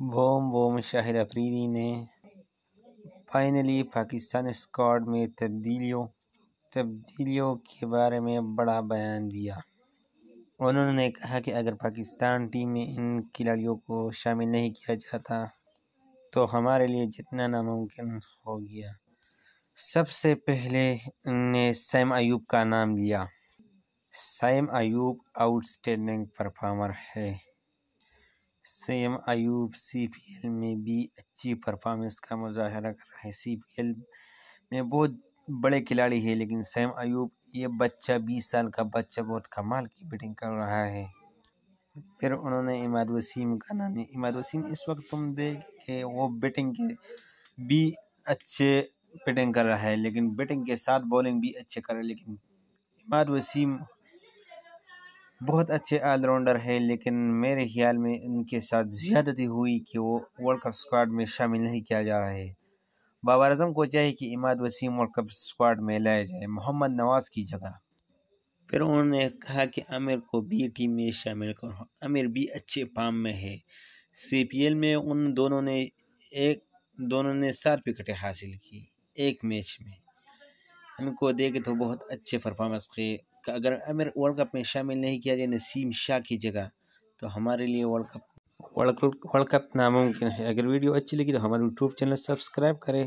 Boom boom شاہد افریدی نے finally Pakistan squad میں تبدیلیوں کے بارے میں بڑا بیان دیا۔ انہوں نے کہا کہ اگر پاکستان ٹیم میں ان کھلاڑیوں کو شامل نہیں کیا جاتا تو ہمارے لیے جتنا ناممکن ہو گیا۔ سب سے پہلے انہوں نے سیم ایوب کا نام لیا۔ Same Ayub out standing performer ہے۔ سیم ایوب سی پی ایل میں بھی اچھی پرفارمنس کا مظاہرہ کر رہا ہے۔ سی پی ایل میں بہت بڑے کھلاڑی ہیں، لیکن سیم ایوب یہ بچہ 20 سال کا بچہ بہت کمال کی بیٹنگ کر رہا ہے۔ پھر انہوں نے عماد وسیم کا نام لیا۔ عماد وسیم اس وقت تم دیکھ کہ وہ بیٹنگ کے بھی اچھے بیٹنگ کر رہا ہے، لیکن بیٹنگ کے ساتھ بولنگ بھی اچھے کر رہا ہے۔ لیکن عماد وسیم بہت اچھے آل راؤنڈر ہے، لیکن میرے خیال میں ان کے ساتھ زیادتی ہوئی کہ وہ ورلڈ کپ اسکواڈ میں شامل نہیں کیا جا رہا ہے۔ بابر اعظم کو چاہیے کہ عماد وسیم ورلڈ کپ اسکواڈ میں لایا جائے محمد نواز کی جگہ۔ پھر انہوں نے کہا کہ عامر کو بھی ٹیم میں شامل کرو۔ عامر بھی اچھے فارم میں ہے۔ سی پی ایل میں ان دونوں نے 7 وکٹیں حاصل کی ایک میچ میں۔ ان کو دیکھے تو بہت اچھے پرفارمنس کے۔ اگر عامر ورلڈ کپ میں شامل نہیں کیا جائے نسیم شاہ کی جگہ تو ہمارے لیے ورلڈ کپ ناممکن ہے۔ اگر ویڈیو اچھی لگی تو ہمارے یوٹیوب چینل سبسکرائب کریں۔